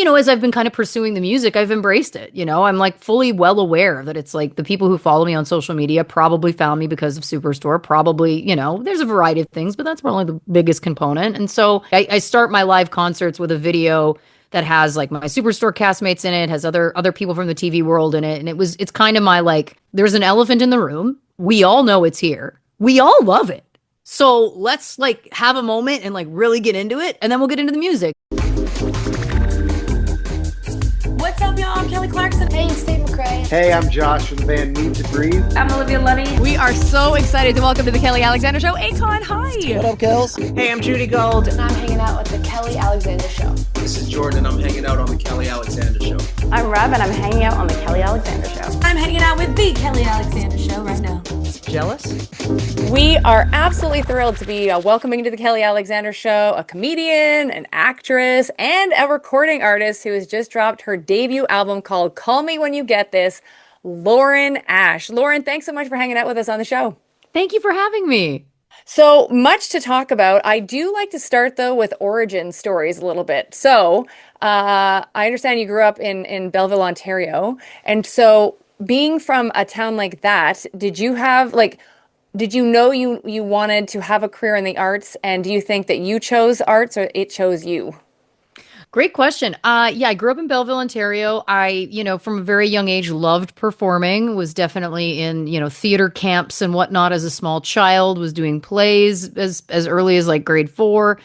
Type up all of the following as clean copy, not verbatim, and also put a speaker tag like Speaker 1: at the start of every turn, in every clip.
Speaker 1: as I've been kind of pursuing the music, I've embraced it. I'm like fully well aware that it's like the people who follow me on social media probably found me because of Superstore. Probably, there's a variety of things, but that's probably the biggest component. And so I start my live concerts with a video that has like my Superstore castmates in it, has other people from the TV world in it. And it's kind of my like, there's an elephant in the room. We all know it's here. We all love it. So let's like have a moment and like really get into it. And then we'll get into the music.
Speaker 2: What's up, y'all? I'm Kelly Clarkson.
Speaker 3: Hey, Steve McRae.
Speaker 4: Hey, I'm Josh from the band Need to Breathe.
Speaker 2: I'm Olivia Luddy.
Speaker 5: We are so excited to welcome to the Kelly Alexander Show, Akon. Hi.
Speaker 6: What up, girls?
Speaker 7: Hey, I'm Judy Gold.
Speaker 3: And I'm hanging out with the Kelly Alexander Show.
Speaker 8: This is Jordan, and I'm hanging out on the Kelly Alexander Show.
Speaker 9: I'm Rob, and I'm hanging out on the Kelly Alexander Show.
Speaker 2: I'm hanging out with the Kelly Alexander Show right now.
Speaker 7: Jealous?
Speaker 5: We are absolutely thrilled to be welcoming to the Kelly Alexander Show a comedian, an actress, and a recording artist who has just dropped her debut album called Call Me When You Get This, Lauren Ash. Lauren, thanks so much for hanging out with us on the show.
Speaker 1: Thank you for having me.
Speaker 5: So much to talk about. I do like to start, though, with origin stories a little bit. So I understand you grew up in Belleville, Ontario. And so being from a town like that, did you know you wanted to have a career in the arts? And do you think that you chose arts or it chose you?
Speaker 1: Great question. Yeah, I grew up in Belleville, Ontario. I, from a very young age, loved performing, was definitely in, theater camps and whatnot as a small child, was doing plays as early as like grade 4.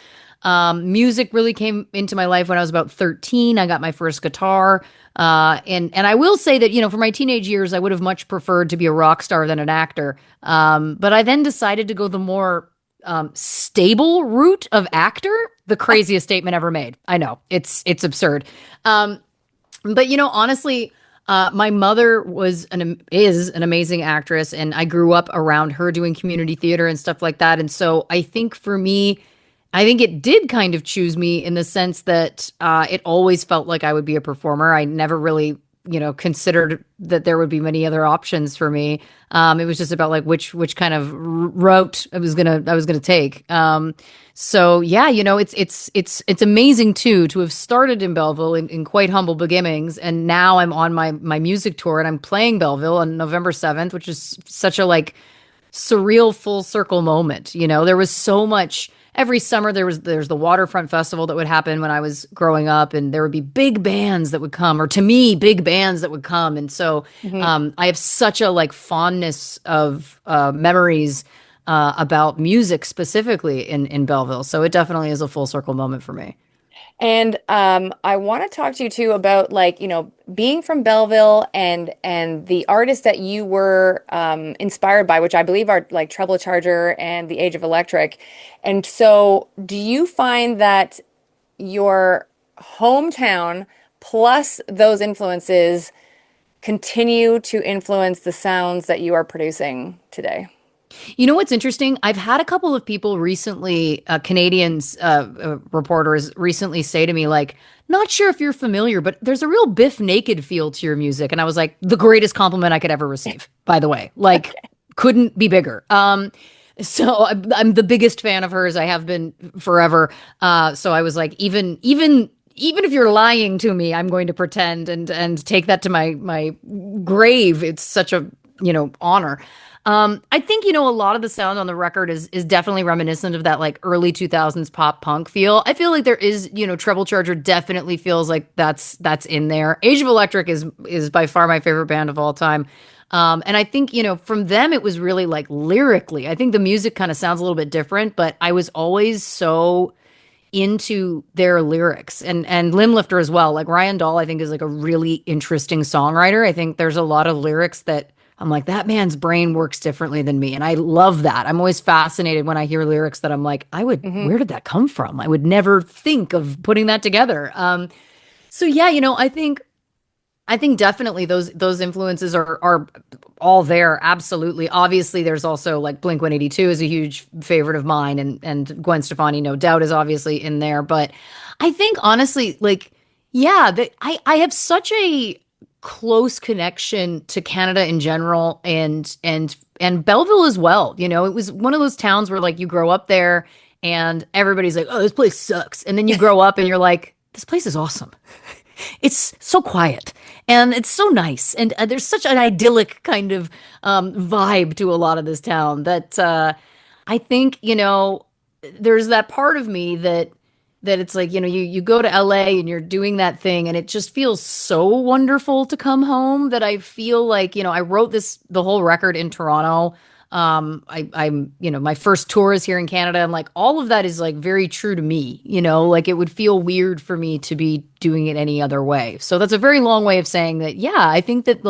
Speaker 1: Music really came into my life when I was about 13. I got my first guitar. And I will say that, for my teenage years, I would have much preferred to be a rock star than an actor. But I then decided to go the more stable route of actor. The craziest statement ever made. I know it's absurd. But honestly, my mother is an amazing actress, and I grew up around her doing community theater and stuff like that. And so I think for me, I think it did kind of choose me in the sense that it always felt like I would be a performer. I never really, considered that there would be many other options for me. It was just about like which kind of route I was gonna take. So yeah, it's amazing too to have started in Belleville in quite humble beginnings, and now I'm on my music tour and I'm playing Belleville on November 7th, which is such a like surreal full circle moment. There was so much. Every summer there's the Waterfront Festival that would happen when I was growing up, and there would be big bands that would come, or to me, big bands that would come. And so I have such a like fondness of memories about music specifically in Belleville. So it definitely is a full circle moment for me.
Speaker 5: And I want to talk to you too about like, being from Belleville and the artists that you were inspired by, which I believe are like Treble Charger and The Age of Electric. And so do you find that your hometown plus those influences continue to influence the sounds that you are producing today?
Speaker 1: What's interesting? I've had a couple of people recently, Canadians, reporters recently say to me, like, not sure if you're familiar, but there's a real Biff Naked feel to your music. And I was like, the greatest compliment I could ever receive, by the way. Like, couldn't be bigger. So I'm the biggest fan of hers. I have been forever. So I was like, even if you're lying to me, I'm going to pretend and take that to my grave. It's such a, honor. I think, a lot of the sound on the record is definitely reminiscent of that like early 2000s pop punk feel. I feel like there is, Treble Charger definitely feels like that's in there. Age of Electric is by far my favorite band of all time. And I think, from them, it was really like lyrically, I think the music kind of sounds a little bit different, but I was always so into their lyrics and Limblifter as well. Like Ryan Dahl, I think is like a really interesting songwriter. I think there's a lot of lyrics that I'm like, that man's brain works differently than me. And I love that. I'm always fascinated when I hear lyrics that I'm like, where did that come from? I would never think of putting that together. So yeah, I think definitely those influences are all there. Absolutely. Obviously, there's also like Blink-182 is a huge favorite of mine, and Gwen Stefani, no doubt, is obviously in there. But I think honestly, like, yeah, I have such a close connection to Canada in general and Belleville as well. It was one of those towns where like you grow up there and everybody's like, oh, this place sucks. And then you grow up and you're like, this place is awesome. it's so quiet and it's so nice. And there's such an idyllic kind of vibe to a lot of this town that I think, there's that part of me that it's like, you go to LA and you're doing that thing and it just feels so wonderful to come home that I feel like, I wrote the whole record in Toronto. I'm, my first tour is here in Canada and like all of that is like very true to me, like it would feel weird for me to be doing it any other way. So that's a very long way of saying that, yeah, I think that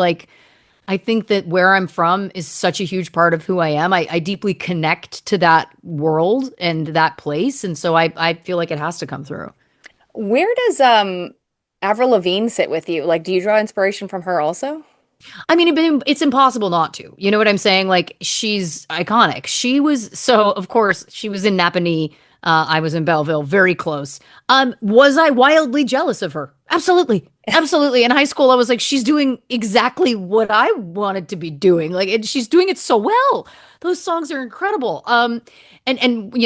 Speaker 1: where I'm from is such a huge part of who I am. I deeply connect to that world and that place. And so I feel like it has to come through.
Speaker 5: Where does Avril Lavigne sit with you? Like, do you draw inspiration from her also?
Speaker 1: I mean, it's impossible not to. You know what I'm saying? Like, she's iconic. So of course, she was in Napanee. I was in Belleville, very close. Was I wildly jealous of her? Absolutely. Absolutely. In high school, I was like, she's doing exactly what I wanted to be doing. Like, and she's doing it so well. Those songs are incredible. And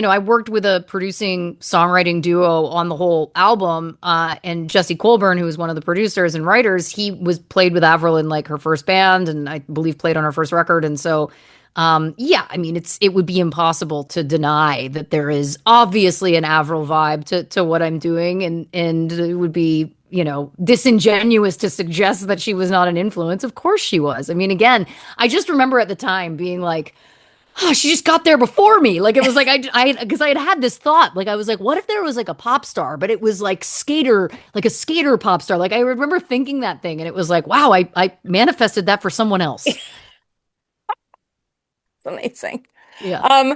Speaker 1: I worked with a producing songwriting duo on the whole album. And Jesse Colburn, who was one of the producers and writers, he was played with Avril in like her first band, and I believe played on her first record. And so, yeah, I mean, it would be impossible to deny that there is obviously an Avril vibe to what I'm doing, and it would be, disingenuous to suggest that she was not an influence. Of course she was. I mean, again, I just remember at the time being like, oh, she just got there before me. Like it was like because I had this thought. Like I was like, what if there was like a pop star, but it was like like a skater pop star. Like I remember thinking that thing, and it was like, wow, I manifested that for someone else.
Speaker 5: Amazing.
Speaker 1: Yeah.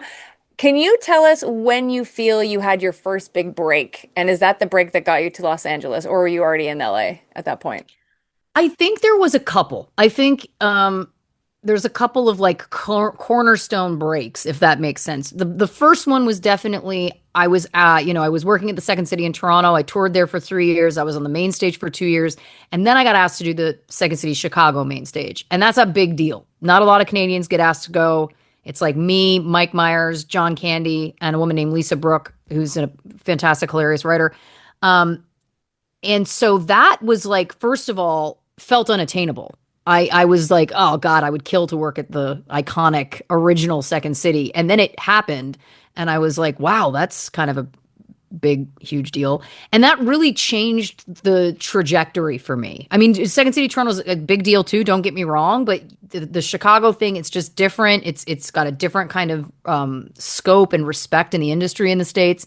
Speaker 5: Can you tell us when you feel you had your first big break? And is that the break that got you to Los Angeles, or were you already in LA at that point?
Speaker 1: I think there was a couple. I think there's a couple of like cornerstone breaks, if that makes sense. The first one was definitely I was I was working at the Second City in Toronto. I toured there for 3 years. I was on the main stage for 2 years, and then I got asked to do the Second City Chicago main stage, and that's a big deal. Not a lot of Canadians get asked to go. It's like me, Mike Myers, John Candy, and a woman named Lisa Brooke, who's a fantastic, hilarious writer. And so that was like, first of all, felt unattainable. I was like, oh God, I would kill to work at the iconic original Second City. And then it happened. And I was like, wow, that's kind of a big, huge deal. And that really changed the trajectory for me. I mean, Second City Toronto is a big deal too, don't get me wrong, but the Chicago thing, it's just different. It's got a different kind of scope and respect in the industry in the States.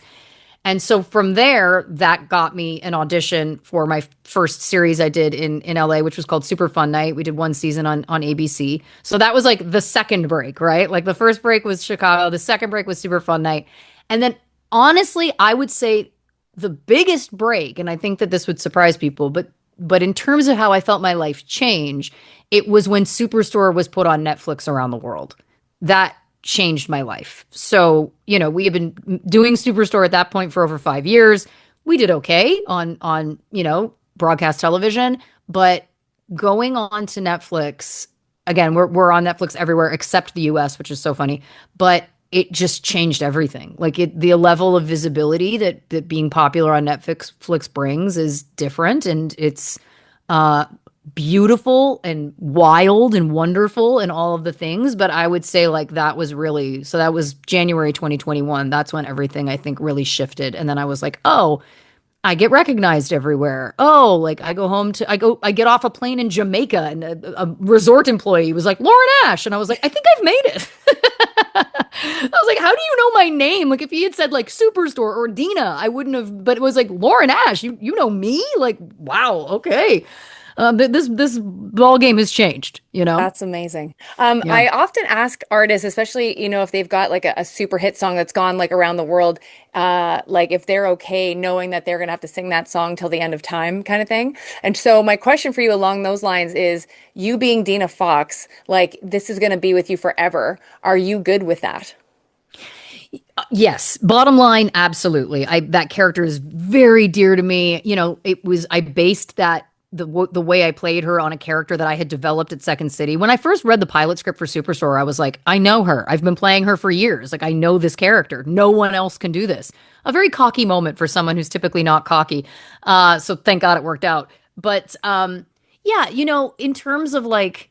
Speaker 1: And so from there, that got me an audition for my first series I did in LA, which was called Super Fun Night. We did one season on ABC. So that was like the second break, right? Like the first break was Chicago. The second break was Super Fun Night. And then honestly, I would say the biggest break, and I think that this would surprise people, but in terms of how I felt my life change, it was when Superstore was put on Netflix around the world. That changed my life. So, we had been doing Superstore at that point for over 5 years. We did okay on broadcast television, but going on to Netflix, again, we're on Netflix everywhere except the US, which is so funny, but it just changed everything. Like the level of visibility that being popular on Netflix brings is different, and it's beautiful and wild and wonderful and all of the things. But I would say like that was January 2021. That's when everything I think really shifted. And then I was like, oh, I get recognized everywhere. Oh, like I get off a plane in Jamaica, and a resort employee was like, Lauren Ash. And I was like, I think I've made it. I was like, how do you know my name? Like if he had said like Superstore or Dina, I wouldn't have, but it was like Lauren Ash, you know me? Like, wow, okay. This ball game has changed.
Speaker 5: That's amazing.
Speaker 1: Yeah.
Speaker 5: I often ask artists, especially, if they've got like a super hit song that's gone like around the world, like if they're okay knowing that they're gonna have to sing that song till the end of time kind of thing. And so my question for you along those lines is, you being Dina Fox, like this is gonna be with you forever. Are you good with that?
Speaker 1: Yes. Bottom line, absolutely. That character is very dear to me. I based that the way I played her on a character that I had developed at Second City. When I first read the pilot script for Superstore, I was like, I know her. I've been playing her for years. Like I know this character. No one else can do this. A very cocky moment for someone who's typically not cocky. So thank God it worked out. But yeah, in terms of like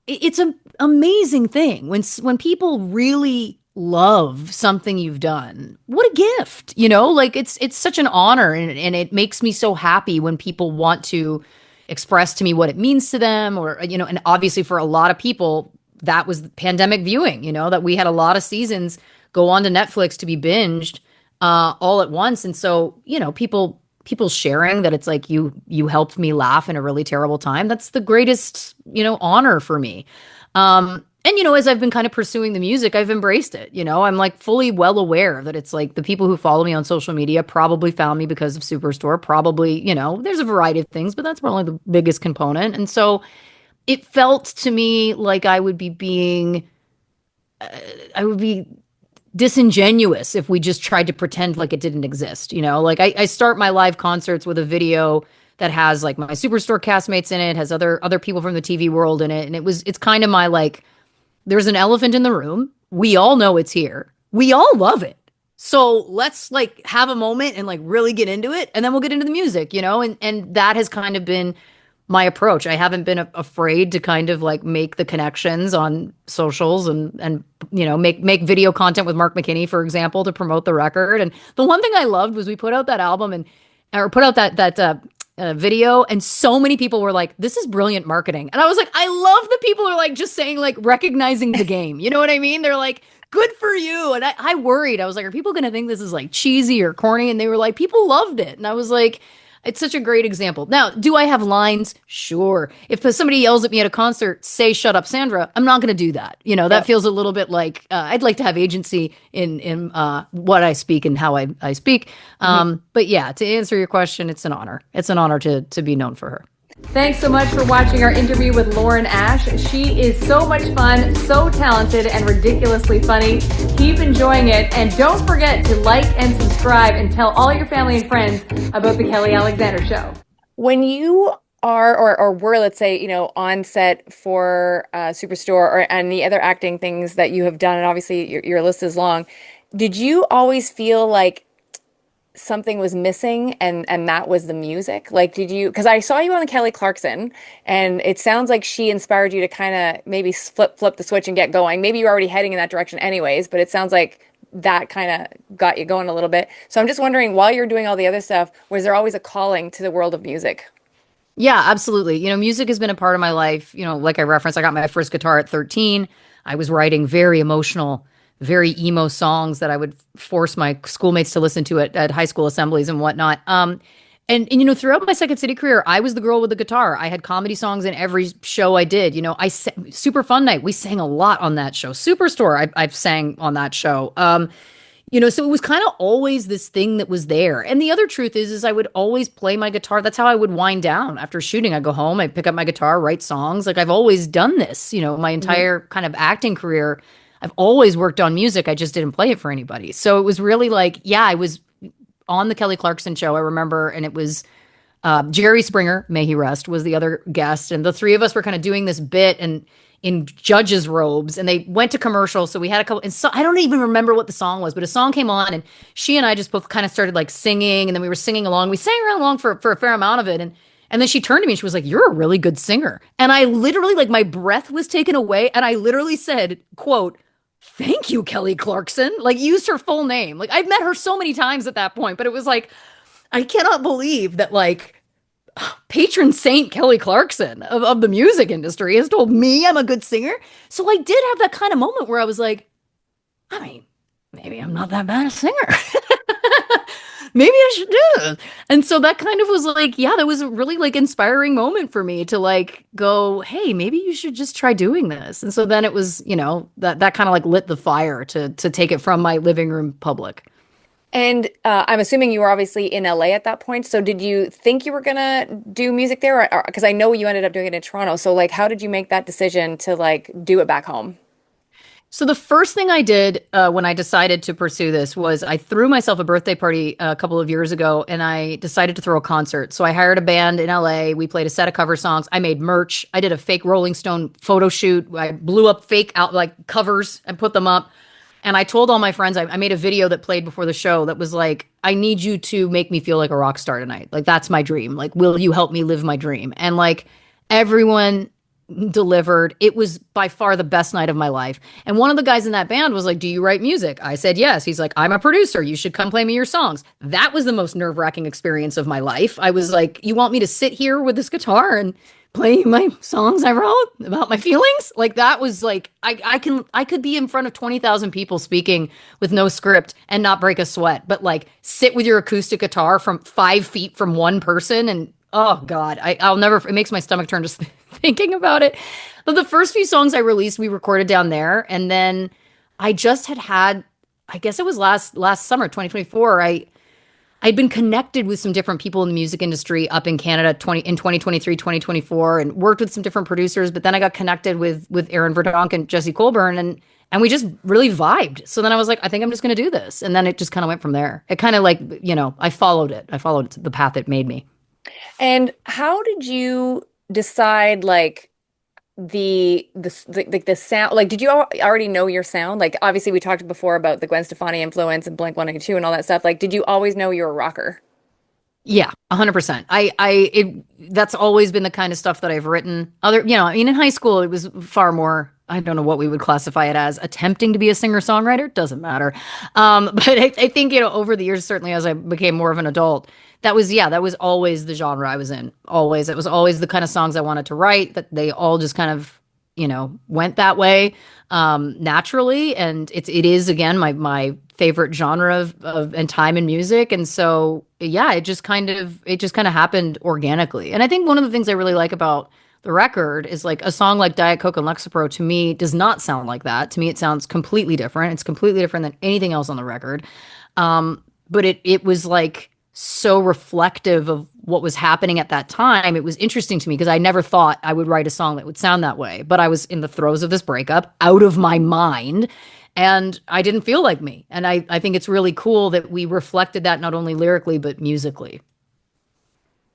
Speaker 1: it's an amazing thing when people really love something you've done. What a gift, like it's such an honor, and it makes me so happy when people want to express to me what it means to them, or and obviously for a lot of people that was pandemic viewing, that we had a lot of seasons go on to Netflix to be binged all at once. And so, people sharing that it's like you helped me laugh in a really terrible time. That's the greatest, honor for me. And as I've been kind of pursuing the music, I've embraced it. I'm like fully well aware that it's like the people who follow me on social media probably found me because of Superstore. Probably, there's a variety of things, but that's probably the biggest component. And so it felt to me like I would be disingenuous if we just tried to pretend like it didn't exist. Like I start my live concerts with a video that has like my Superstore castmates in it, has other people from the TV world in it, and it's kind of my like, there's an elephant in the room. We all know it's here. We all love it. So let's like have a moment and like really get into it, and then we'll get into the music, and that has kind of been my approach. I haven't been afraid to kind of like make the connections on socials, and make video content with Mark McKinney, for example, to promote the record. And the one thing I loved was we put out that album or put out that video, and so many people were like, "This is brilliant marketing." And I was like, I love that people are like just saying like recognizing the game. You know what I mean? They're like, "Good for you." And I worried. I was like, "Are people going to think this is like cheesy or corny?" And they were like, "People loved it." And I was like, it's such a great example. Now, do I have lines? Sure. If somebody yells at me at a concert, say, "Shut up, Sandra," I'm not going to do that. That feels a little bit like I'd like to have agency in what I speak and how I speak. But yeah, to answer your question, it's an honor. It's an honor to be known for her.
Speaker 6: Thanks so much for watching our interview with Lauren Ash. She is so much fun, so talented, and ridiculously funny. Keep enjoying it, and don't forget to like and subscribe and tell all your family and friends about the Kelly Alexander Show.
Speaker 5: When you are or were, let's say, on set for Superstore and the other acting things that you have done, and obviously your list is long, did you always feel like something was missing and that was the music? Like, did you, because I saw you on the Kelly Clarkson, and it sounds like she inspired you to kind of maybe flip the switch and get going. Maybe you're already heading in that direction anyways, but it sounds like that kind of got you going a little bit. So I'm just wondering, while you're doing all the other stuff, was there always a calling to the world of music?
Speaker 1: Yeah, absolutely. Music has been a part of my life. Like I referenced, I got my first guitar at 13. I was writing very emotional, very emo songs that I would force my schoolmates to listen to at high school assemblies and whatnot. And throughout my Second City career, I was the girl with the guitar. I had comedy songs in every show I did. Super Fun Night, we sang a lot on that show. Superstore, I've sang on that show. So it was kind of always this thing that was there. And the other truth is I would always play my guitar. That's how I would wind down after shooting. I'd go home, I'd pick up my guitar, write songs. Like I've always done this, my entire kind of acting career. I've always worked on music. I just didn't play it for anybody. So it was really like, yeah, I was on the Kelly Clarkson show, I remember, and it was Jerry Springer, may he rest, was the other guest. And the three of us were kind of doing this bit and in judges' robes, and they went to commercial. So we had a couple, and so I don't even remember what the song was, but a song came on, and she and I just both kind of started like singing, and then we were singing along. We sang along for a fair amount of it. And then she turned to me and she was like, "You're a really good singer." And I literally, like, my breath was taken away. And I literally said, quote, "Thank you, Kelly Clarkson." Like, used her full name. Like, I've met her so many times at that point, but it was like, I cannot believe that, like, patron saint Kelly Clarkson of the music industry has told me I'm a good singer. So I did have that kind of moment where I was like, I mean, maybe I'm not that bad a singer. Maybe I should do this. And so that kind of was like, yeah, that was a really like inspiring moment for me to like go, hey, maybe you should just try doing this. And so then it was, that kind of like lit the fire to take it from my living room public.
Speaker 5: And I'm assuming you were obviously in LA at that point. So did you think you were going to do music there? Because I know you ended up doing it in Toronto. So like, how did you make that decision to like do it back home?
Speaker 1: So the first thing I did when I decided to pursue this was I threw myself a birthday party a couple of years ago, and I decided to throw a concert. So I hired a band in LA. We played a set of cover songs. I made merch. I did a fake Rolling Stone photo shoot. I blew up fake out like covers and put them up. And I told all my friends, I made a video that played before the show that was like, I need you to make me feel like a rock star tonight. Like, that's my dream. Like, will you help me live my dream? And like, everyone delivered. It was by far the best night of my life. And one of the guys in that band was like, do you write music? I said, yes. He's like, I'm a producer. You should come play me your songs. That was the most nerve-wracking experience of my life. I was like, you want me to sit here with this guitar and play my songs I wrote about my feelings? Like, that was like, I could be in front of 20,000 people speaking with no script and not break a sweat, but like sit with your acoustic guitar from 5 feet from one person. And oh God, I'll never, it makes my stomach turn just thinking about it. But the first few songs I released, we recorded down there. And then I just had, I guess it was last summer, 2024. I'd been connected with some different people in the music industry up in Canada in 2023, 2024, and worked with some different producers. But then I got connected with Aaron Verdonk and Jesse Colburn, and we just really vibed. So then I was like, I think I'm just going to do this. And then it just kind of went from there. It kind of like, I followed it. I followed the path it made me.
Speaker 5: And how did you decide like the sound? Like, did you already know your sound? Like, obviously we talked before about the Gwen Stefani influence and Blink-182 and all that stuff. Like, did you always know you were a rocker?
Speaker 1: Yeah, 100%. That's always been the kind of stuff that I've written. In high school, it was far more, I don't know what we would classify it as, attempting to be a singer-songwriter. Doesn't matter. But I think, over the years, certainly as I became more of an adult, that was always the genre I was in. Always. It was always the kind of songs I wanted to write, that they all just kind of, went that way, naturally. And it is, again, my favorite genre of and time in music. And so, yeah, it just kind of happened organically. And I think one of the things I really like about the record is like a song like Diet Coke and Lexapro, to me, does not sound like that. To me, it sounds completely different. It's completely different than anything else on the record. But it was like so reflective of what was happening at that time. It was interesting to me because I never thought I would write a song that would sound that way. But I was in the throes of this breakup, out of my mind, and I didn't feel like me. And I think it's really cool that we reflected that not only lyrically, but musically.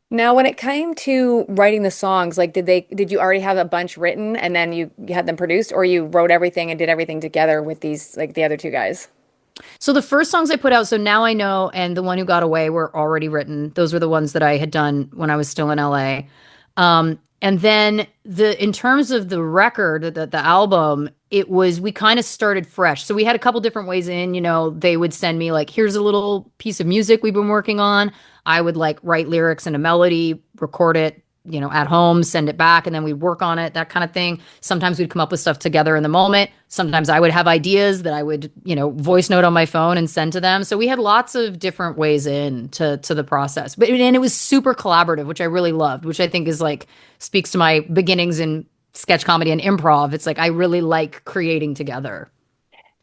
Speaker 5: Now, when it came to writing the songs, like did you already have a bunch written and then you had them produced, or you wrote everything and did everything together with these, like, the other two guys?
Speaker 1: So the first songs I put out, so Now I Know and The One Who Got Away, were already written. Those were the ones that I had done when I was still in LA. And then in terms of the record, the album, we kind of started fresh. So we had a couple different ways in, they would send me like, here's a little piece of music we've been working on. I would like write lyrics and a melody, record it, at home, send it back, and then we'd work on it, that kind of thing. Sometimes we'd come up with stuff together in the moment. Sometimes I would have ideas that I would, voice note on my phone and send to them. So we had lots of different ways in to the process. And it was super collaborative, which I really loved, which I think is like, speaks to my beginnings in sketch comedy and improv. It's like, I really like creating together.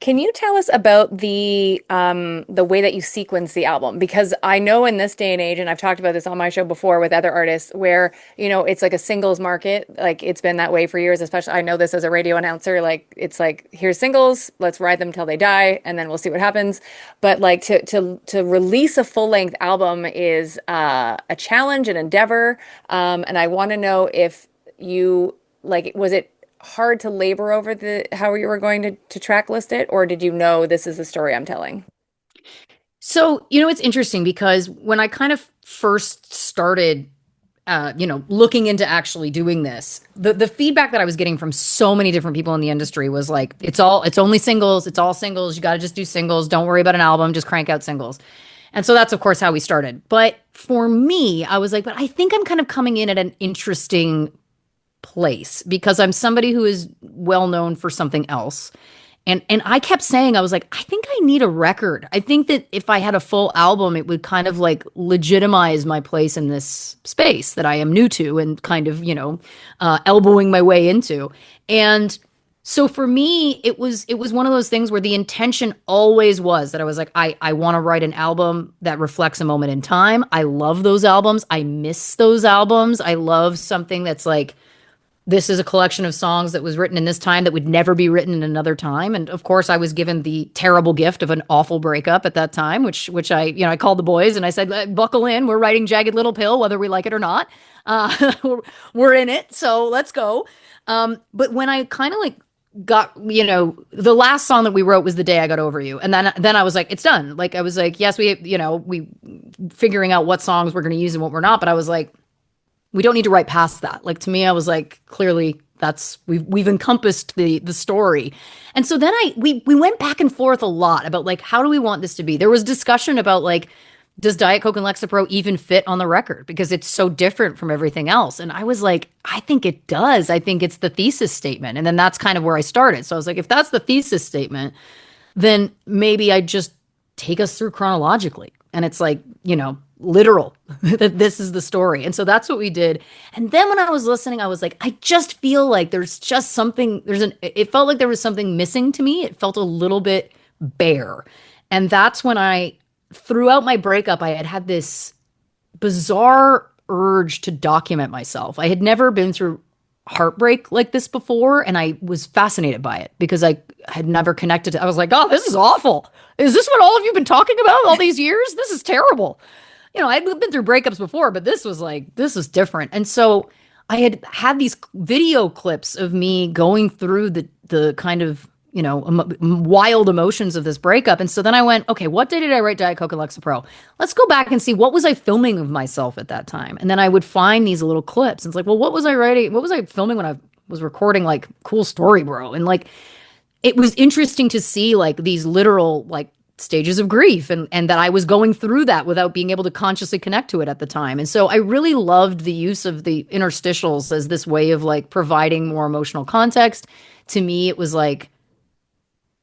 Speaker 5: Can you tell us about the way that you sequence the album? Because I know in this day and age, and I've talked about this on my show before with other artists, where, it's like a singles market. Like, it's been that way for years, especially I know this as a radio announcer. Like, it's like, here's singles, let's ride them till they die, and then we'll see what happens. But like to release a full-length album is a challenge, an endeavor. And I want to know if you, like, was it hard to labor over how you were going to track list it, or did you know this is the story I'm telling?
Speaker 1: So, it's interesting because when I kind of first started, looking into actually doing this, the feedback that I was getting from so many different people in the industry was like, it's only singles. It's all singles. You got to just do singles. Don't worry about an album. Just crank out singles. And so that's, of course, how we started. But for me, I was like, but I think I'm kind of coming in at an interesting place because I'm somebody who is well known for something else. And I kept saying, I was like, I think I need a record. I think that if I had a full album, it would kind of like legitimize my place in this space that I am new to and kind of, elbowing my way into. And so for me, it was one of those things where the intention always was that I was like, I want to write an album that reflects a moment in time. I love those albums. I miss those albums. I love something that's like, this is a collection of songs that was written in this time that would never be written in another time. And of course, I was given the terrible gift of an awful breakup at that time, which I called the boys and I said, buckle in, we're writing Jagged Little Pill, whether we like it or not. We're in it, so let's go. But when I kind of like got, the last song that we wrote was The Day I Got Over You. And then I was like, it's done. Like I was like, yes, we figuring out what songs we're going to use and what we're not, but I was like, we don't need to write past that. Like to me, I was like, clearly we've encompassed the story. And so then we went back and forth a lot about like how do we want this to be? There was discussion about like, does Diet Coke and Lexapro even fit on the record because it's so different from everything else? And I was like, I think it does. I think it's the thesis statement. And then that's kind of where I started. So I was like, if that's the thesis statement, then maybe I just take us through chronologically. And it's like, literal that this is the story. And so that's what we did. And then when I was listening, I was like, I just feel like there's just something, it felt like there was something missing to me. It felt a little bit bare. And that's when throughout my breakup, I had this bizarre urge to document myself. I had never been through heartbreak like this before, and I was fascinated by it because I had never connected to. I was like, oh, this is awful. Is this what all of you have been talking about all these years? This is terrible. I'd been through breakups before, but this is different. And so I had these video clips of me going through the kind of wild emotions of this breakup. And so then I went, okay, what day did I write Diet Coke and Lexapro? Let's go back and see what was I filming of myself at that time. And then I would find these little clips. And it's like, well, what was I writing? What was I filming when I was recording like Cool Story, Bro? And like, it was interesting to see like these literal like stages of grief and that I was going through that without being able to consciously connect to it at the time. And so I really loved the use of the interstitials as this way of like providing more emotional context. To me, it was like,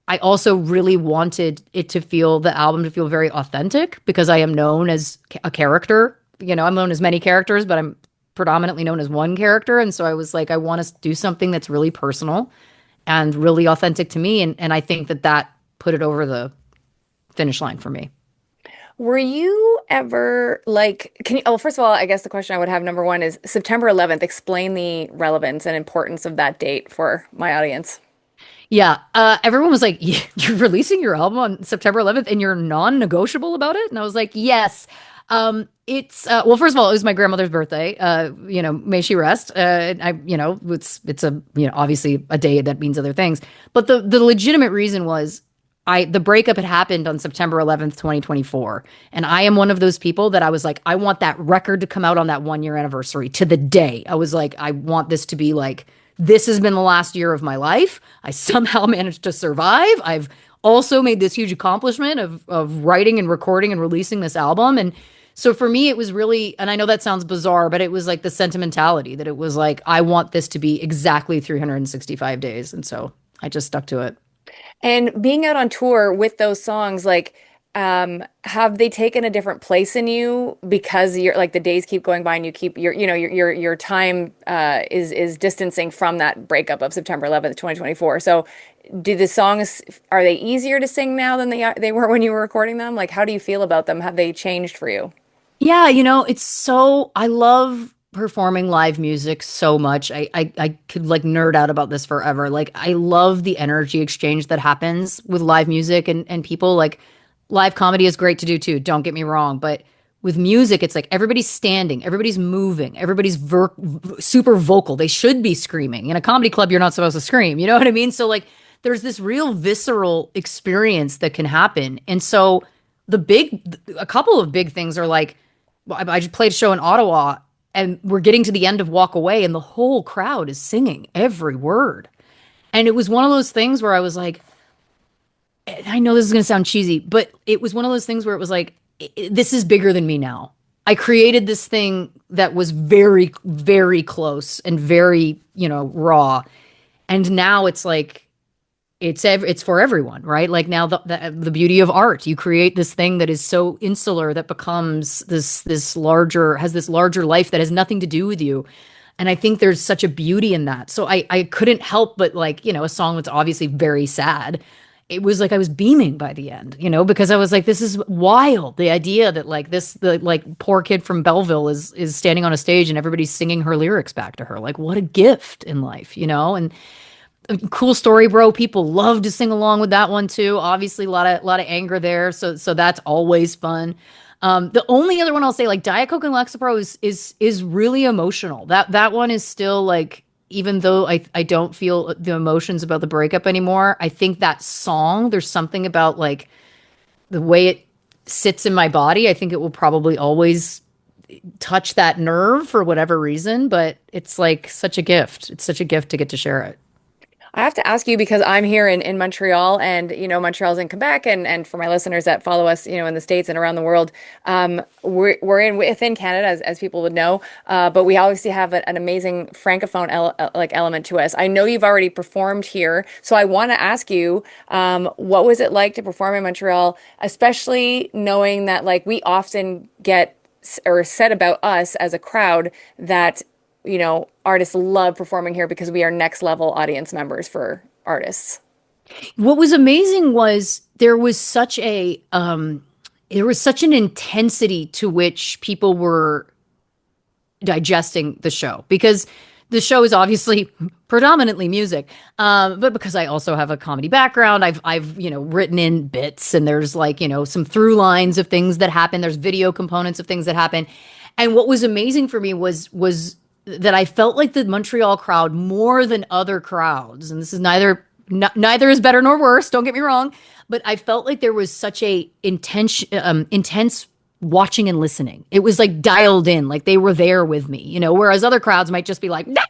Speaker 1: I also really wanted the album to feel very authentic because I am known as a character. I'm known as many characters, but I'm predominantly known as one character. And so I was like, I want to do something that's really personal and really authentic to me. And I think that put it over the finish line for me.
Speaker 5: Were you ever like, first of all, I guess the question I would have number one is September 11th. Explain the relevance and importance of that date for my audience.
Speaker 1: Yeah. Everyone was like, you're releasing your album on September 11th and you're non-negotiable about it? And I was like, yes. It's well, first of all, it was my grandmother's birthday. May she rest. It's a, obviously a day that means other things. But the legitimate reason was the breakup had happened on September 11th, 2024. And I am one of those people that I was like, I want that record to come out on that 1 year anniversary to the day. I was like, I want this to be like, this has been the last year of my life. I somehow managed to survive. I've also made this huge accomplishment of writing and recording and releasing this album. And so for me, it was really, and I know that sounds bizarre, but it was like the sentimentality that it was like, I want this to be exactly 365 days. And so I just stuck to it.
Speaker 5: And being out on tour with those songs, like, have they taken a different place in you because you're like the days keep going by and you keep your time is distancing from that breakup of September 11th, 2024. So do the songs, are they easier to sing now than they were when you were recording them? Like, how do you feel about them? Have they changed for you?
Speaker 1: Yeah, I love performing live music so much. I could like nerd out about this forever. Like I love the energy exchange that happens with live music and people like live comedy is great to do too. Don't get me wrong, but with music, it's like everybody's standing, everybody's moving, everybody's super vocal. They should be screaming. In a comedy club, you're not supposed to scream. You know what I mean? So like there's this real visceral experience that can happen. And so a couple of big things are like, I just played a show in Ottawa and we're getting to the end of Walk Away and the whole crowd is singing every word. And it was one of those things where I was like, I know this is going to sound cheesy, but it was one of those things where it was like, this is bigger than me now. I created this thing that was very, very close and very, raw. And now it's like, it's for everyone, right? Like now the beauty of art, you create this thing that is so insular that becomes this larger life that has nothing to do with you. And I think there's such a beauty in that. So I couldn't help but like, a song that's obviously very sad. It was like I was beaming by the end, because I was like, this is wild. The idea that like the like poor kid from Belleville is standing on a stage and everybody's singing her lyrics back to her. Like what a gift in life, and Cool Story, Bro. People love to sing along with that one too. Obviously a lot of anger there. So that's always fun. The only other one I'll say like Diet Coke and Lexapro is really emotional. That one is still like, even though I don't feel the emotions about the breakup anymore, I think that song, there's something about like the way it sits in my body. I think it will probably always touch that nerve for whatever reason, but it's like such a gift. It's such a gift to get to share it.
Speaker 5: I have to ask you because I'm here in Montreal and Montreal's in Quebec and for my listeners that follow us in the States and around the world, we're in within Canada as people would know, but we obviously have an amazing francophone element to us. I know you've already performed here, so I want to ask you, what was it like to perform in Montreal, especially knowing that like we often get or said about us as a crowd that artists love performing here because we are next level audience members for artists.
Speaker 1: What was amazing was there was such an intensity to which people were digesting the show because the show is obviously predominantly music, but because I also have a comedy background, I've written in bits and there's like some through lines of things that happen. There's video components of things that happen, and what was amazing for me was that I felt like the Montreal crowd more than other crowds, and this is neither is better nor worse. Don't get me wrong, but I felt like there was such a intense watching and listening. It was like dialed in, like they were there with me, whereas other crowds might just be like, nah!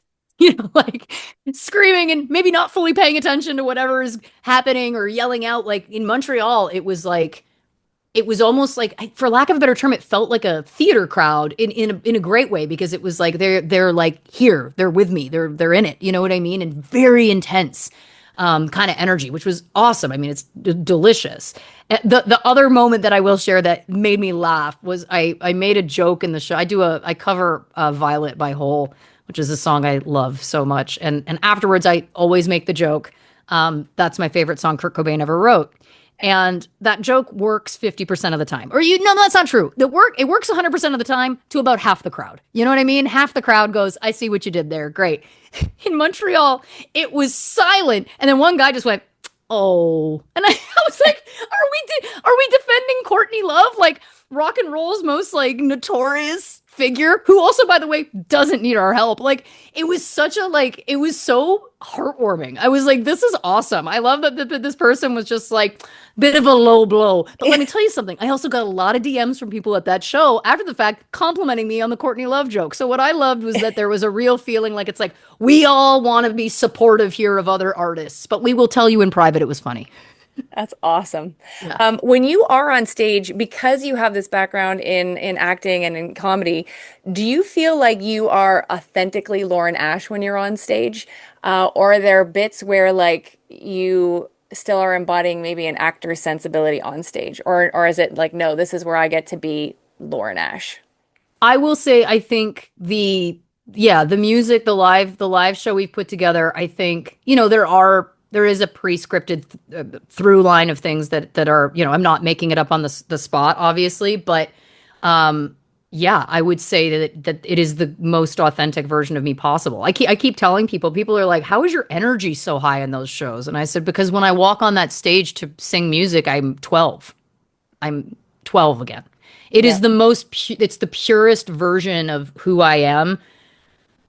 Speaker 1: Like screaming and maybe not fully paying attention to whatever is happening or yelling out. Like in Montreal, it was almost like, for lack of a better term, it felt like a theater crowd in a great way because it was like they're like here, they're with me, they're in it, you know what I mean, and very intense kind of energy, which was awesome. I mean, it's delicious. The other moment that I will share that made me laugh was I made a joke in the show. I cover Violet by Hole, which is a song I love so much, and afterwards I always make the joke. That's my favorite song Kurt Cobain ever wrote. And that joke works 50% of the time. Or no, that's not true. It works 100% of the time to about half the crowd. You know what I mean? Half the crowd goes, I see what you did there. Great. In Montreal, it was silent. And then one guy just went, oh. And I was like, are we defending Courtney Love? Like rock and roll's most like notorious figure, who also, by the way, doesn't need our help. Like it was it was so heartwarming. I was like, this is awesome. I love that this person was just like bit of a low blow. But let me tell you something. I also got a lot of DMs from people at that show after the fact complimenting me on the Courtney Love joke. So what I loved was that there was a real feeling like it's like we all want to be supportive here of other artists, but we will tell you in private it was funny.
Speaker 5: That's awesome.
Speaker 1: Yeah.
Speaker 5: When you are on stage, because you have this background in acting and in comedy, do you feel like you are authentically Lauren Ash when you're on stage? Or are there bits where like you still are embodying maybe an actor's sensibility on stage? Or is it like, no, this is where I get to be Lauren Ash?
Speaker 1: I will say I think the music, the live show we've put together, I think, there is a pre-scripted through line of things that are, I'm not making it up on the spot, obviously, but I would say that it is the most authentic version of me possible. I keep telling people are like, how is your energy so high in those shows? And I said, because when I walk on that stage to sing music, I'm 12. I'm 12 again. It is it's the purest version of who I am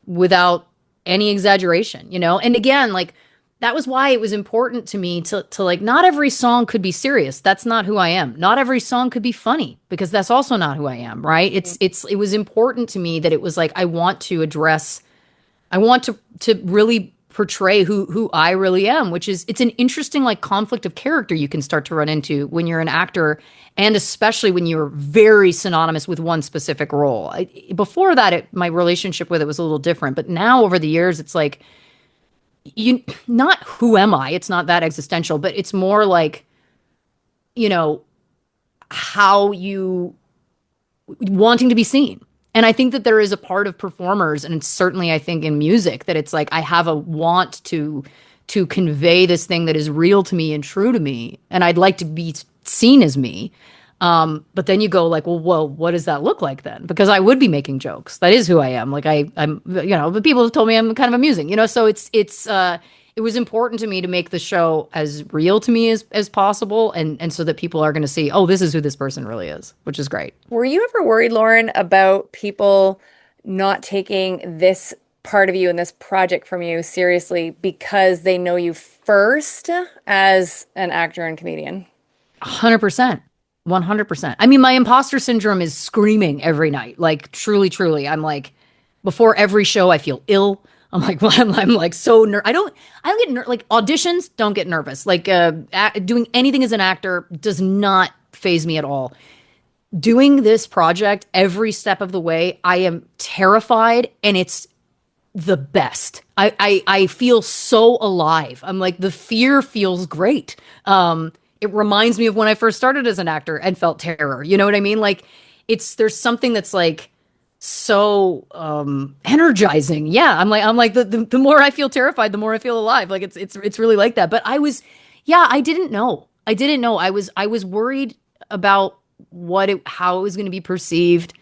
Speaker 1: without any exaggeration, And again, like, that was why it was important to me to like, not every song could be serious. That's not who I am. Not every song could be funny because that's also not who I am, right? It was important to me that it was like, I want to really portray who I really am, which is, it's an interesting like conflict of character you can start to run into when you're an actor, and especially when you're very synonymous with one specific role. Before that, my relationship with it was a little different, but now over the years, it's like, not who am I? It's not that existential, but it's more like, how you wanting to be seen. And I think that there is a part of performers, and it's certainly, I think, in music, that it's like I have a want to convey this thing that is real to me and true to me, and I'd like to be seen as me. But then you go like, well, what does that look like then? Because I would be making jokes. That is who I am. Like I'm, but people have told me I'm kind of amusing, so it was important to me to make the show as real to me as possible. And so that people are going to see, oh, this is who this person really is, which is great.
Speaker 5: Were you ever worried, Lauren, about people not taking this part of you and this project from you seriously because they know you first as an actor and comedian?
Speaker 1: 100%. 100%. I mean, my imposter syndrome is screaming every night. Like, truly, truly. I'm like, before every show, I feel ill. I'm like, well, I'm like so I don't get like auditions, don't get nervous. Like, doing anything as an actor does not phase me at all. Doing this project every step of the way, I am terrified and it's the best. I feel so alive. I'm like the fear feels great. It reminds me of when I first started as an actor and felt terror. You know what I mean? Like there's something that's like so energizing. Yeah, I'm like the more I feel terrified, the more I feel alive. Like it's really like that. But yeah, I didn't know. I didn't know. I was worried about how it was going to be perceived.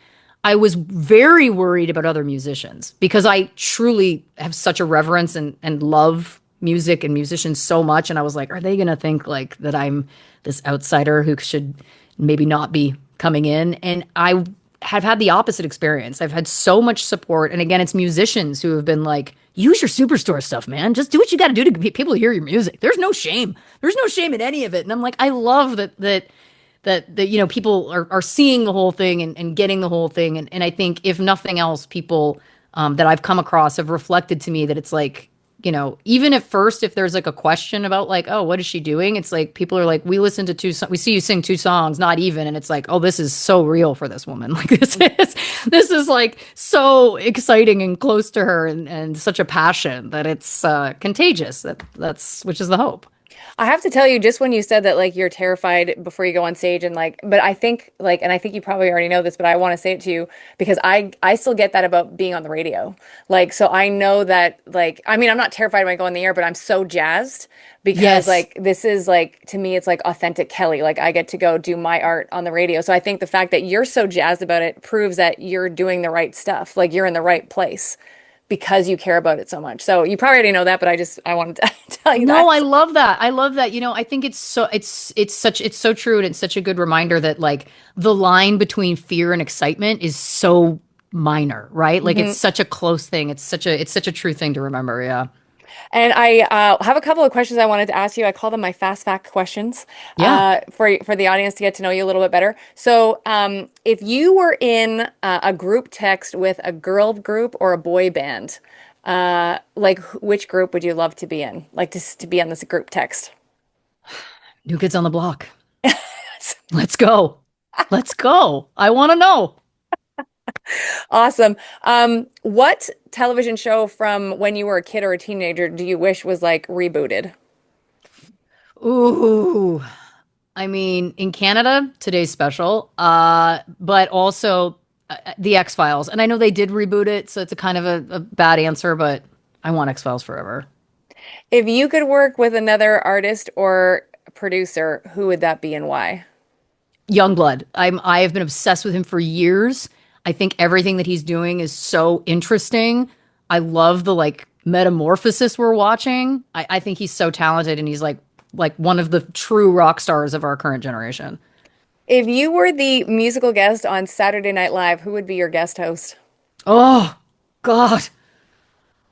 Speaker 1: I was very worried about other musicians because I truly have such a reverence and love music and musicians so much. And I was like, are they going to think like that I'm this outsider who should maybe not be coming in? And I have had the opposite experience. I've had so much support. And again, it's musicians who have been like, use your Superstore stuff, man. Just do what you got to do to get people to hear your music. There's no shame. There's no shame in any of it. And I'm like, I love that people are seeing the whole thing and getting the whole thing, and I think if nothing else, people that I've come across have reflected to me that it's like, even at first, if there's like a question about like, oh, what is she doing, it's like people are like, we see you sing 2 songs, not even, and it's like, oh, this is so real for this woman. Like this is like so exciting and close to her, and such a passion that it's contagious. That's which is the hope.
Speaker 5: I have to tell you, just when you said that, like, you're terrified before you go on stage, and like, but I think, like, and I think you probably already know this, but I want to say it to you because I still get that about being on the radio. Like, so I know that, like, I mean, I'm not terrified when I go on the air, but I'm so jazzed because,
Speaker 1: Yes.
Speaker 5: like, this is like, to me, it's like authentic Kelly. Like, I get to go do my art on the radio. So I think the fact that you're so jazzed about it proves that you're doing the right stuff. Like, you're in the right place because you care about it so much. So you probably already know that, but I wanted to tell you
Speaker 1: No,
Speaker 5: that.
Speaker 1: I love that. I love that. I think it's so true, and it's such a good reminder that like the line between fear and excitement is so minor, right? Like it's
Speaker 5: Mhm.
Speaker 1: such a close thing. It's such a true thing to remember. Yeah.
Speaker 5: And I have a couple of questions I wanted to ask you. I call them my fast fact questions
Speaker 1: Yeah.
Speaker 5: for the audience to get to know you a little bit better. So, if you were in a group text with a girl group or a boy band, like which group would you love to be in? Like to be on this group text?
Speaker 1: New Kids on the Block. Let's go. Let's go. I want to know.
Speaker 5: Awesome. What television show from when you were a kid or a teenager do you wish was like rebooted?
Speaker 1: Ooh. I mean, in Canada, today's special, but also the X-Files. And I know they did reboot it, so it's a kind of a bad answer, but I want X-Files forever.
Speaker 5: If you could work with another artist or producer, who would that be and why?
Speaker 1: Youngblood. I have been obsessed with him for years. I think everything that he's doing is so interesting. I love the like metamorphosis we're watching. I think he's so talented, and he's like one of the true rock stars of our current generation.
Speaker 5: If you were the musical guest on Saturday Night Live, who would be your guest host?
Speaker 1: Oh God.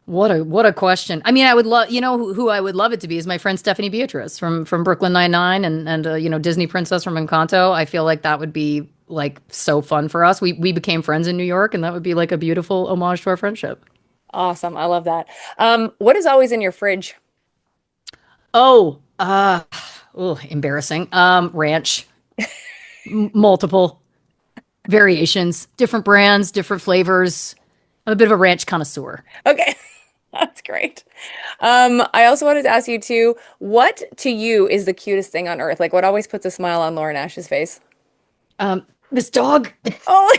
Speaker 1: What a question. I mean, I would love, who I would love it to be is my friend Stephanie Beatrice from Brooklyn Nine-Nine and Disney Princess from Encanto. I feel like that would be like so fun for us. We became friends in New York, and that would be like a beautiful homage to our friendship.
Speaker 5: Awesome. I love that. What is always in your fridge?
Speaker 1: Oh, embarrassing. Ranch, multiple variations, different brands, different flavors. I'm a bit of a ranch connoisseur.
Speaker 5: Okay. That's great. I also wanted to ask you too, what to you is the cutest thing on earth? Like what always puts a smile on Lauren Ash's face?
Speaker 1: This dog.
Speaker 5: Oh,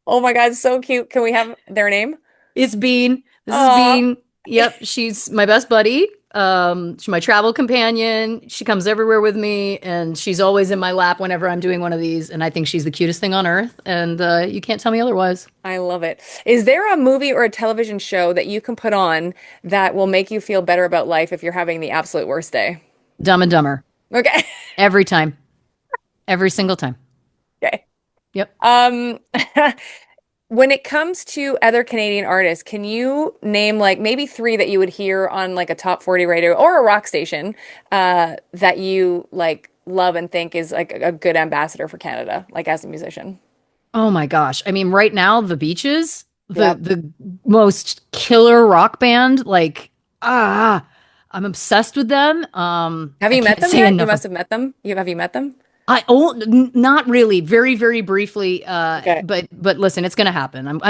Speaker 5: oh my God, so cute. Can we have their name?
Speaker 1: It's Bean. This is
Speaker 5: Aw.
Speaker 1: Bean. Yep, she's my best buddy. She's my travel companion. She comes everywhere with me, and she's always in my lap whenever I'm doing one of these. And I think she's the cutest thing on earth, and you can't tell me otherwise.
Speaker 5: I love it. Is there a movie or a television show that you can put on that will make you feel better about life if you're having the absolute worst day?
Speaker 1: Dumb and Dumber.
Speaker 5: Okay.
Speaker 1: Every time. Every single time.
Speaker 5: Okay.
Speaker 1: Yep.
Speaker 5: When it comes to other Canadian artists, can you name like maybe three that you would hear on like a top 40 radio or a rock station that you like love and think is like a good ambassador for Canada, like as a musician?
Speaker 1: Oh my gosh. I mean, right now, The Beaches,
Speaker 5: Yep.
Speaker 1: the most killer rock band, like, ah, I'm obsessed with them.
Speaker 5: Have
Speaker 1: I
Speaker 5: you met
Speaker 1: can't
Speaker 5: them
Speaker 1: say
Speaker 5: yet? You
Speaker 1: enough.
Speaker 5: must have met them. Have you met them?
Speaker 1: Not really, very, very briefly.
Speaker 5: Okay.
Speaker 1: But listen, it's gonna happen.
Speaker 5: Yeah.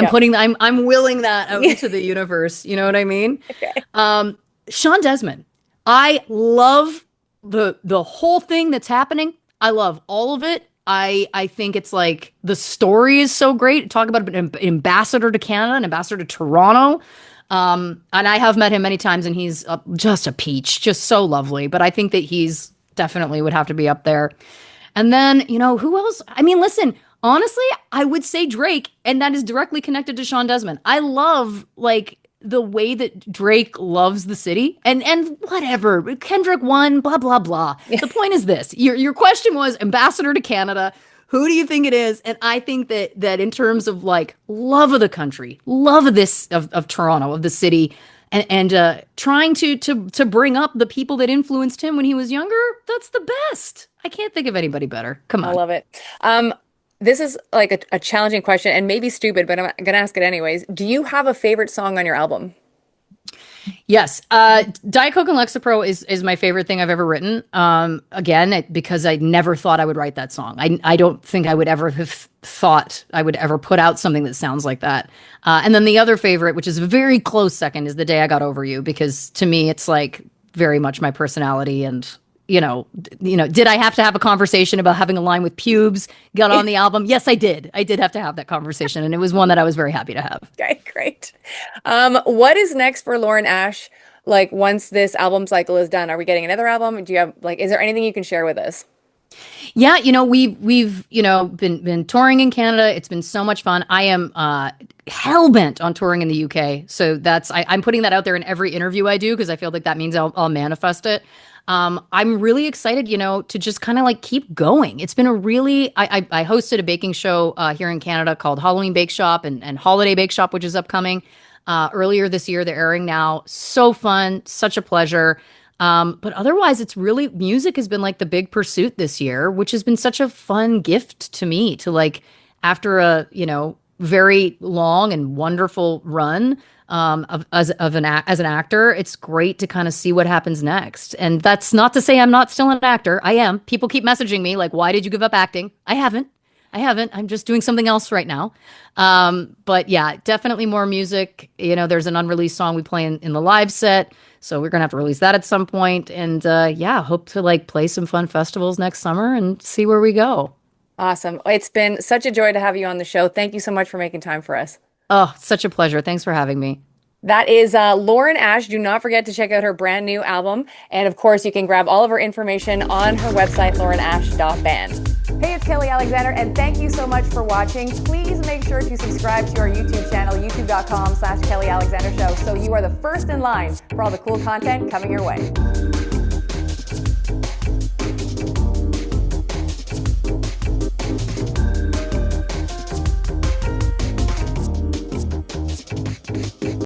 Speaker 1: I'm willing that out into the universe. You know what I mean?
Speaker 5: Okay.
Speaker 1: Sean Desmond. I love the whole thing that's happening. I love all of it. I think it's like the story is so great. Talk about an ambassador to Canada, an ambassador to Toronto. And I have met him many times, and he's just a peach, just so lovely. But I think that he's definitely would have to be up there. And then, who else? I mean, listen, honestly, I would say Drake, and that is directly connected to Sean Desmond. I love like the way that Drake loves the city and whatever. Kendrick won, blah, blah, blah. The point is this. Your question was ambassador to Canada. Who do you think it is? And I think that in terms of like love of the country, love of this of Toronto, of the city, and trying to bring up the people that influenced him when he was younger, that's the best. I can't think of anybody better. Come
Speaker 5: I
Speaker 1: on.
Speaker 5: love it. This is like a challenging question and maybe stupid, but I'm gonna ask it anyways. Do you have a favorite song on your album?
Speaker 1: Yes. Diet Coke and Lexapro is my favorite thing I've ever written. Again, because I never thought I would write that song. I don't think I would ever have thought I would ever put out something that sounds like that. And then the other favorite, which is a very close second, is The Day I Got Over You, because to me, it's like very much my personality. And did I have to have a conversation about having a line with pubes got on the album? Yes, I did. I did have to have that conversation, and it was one that I was very happy to have.
Speaker 5: Okay, great. What is next for Lauren Ash? Like once this album cycle is done, are we getting another album? Do you have like, is there anything you can share with us?
Speaker 1: Yeah, we've been touring in Canada. It's been so much fun. I am hell bent on touring in the UK. So I'm putting that out there in every interview I do because I feel like that means I'll manifest it. I'm really excited, to just kind of like keep going. It's been I hosted a baking show here in Canada called Halloween Bake Shop and Holiday Bake Shop, which is upcoming earlier this year. They're airing now. So fun, such a pleasure. But otherwise, it's really music has been like the big pursuit this year, which has been such a fun gift to me to like after a, very long and wonderful run as an actor. It's great to kind of see what happens next. And that's not to say I'm not still an actor. I am. People keep messaging me like, why did you give up acting? I haven't. I'm just doing something else right now. But yeah, definitely more music. There's an unreleased song we play in the live set. So we're going to have to release that at some point. And hope to like play some fun festivals next summer and see where we go.
Speaker 5: Awesome. It's been such a joy to have you on the show. Thank you so much for making time for us.
Speaker 1: Oh, such a pleasure. Thanks for having me.
Speaker 5: That is Lauren Ash. Do not forget to check out her brand new album. And of course, you can grab all of her information on her website, laurenash.band.
Speaker 9: Hey, it's Kelly Alexander, and thank you so much for watching. Please make sure to subscribe to our YouTube channel, youtube.com/Kelly Alexander Show, so you are the first in line for all the cool content coming your way.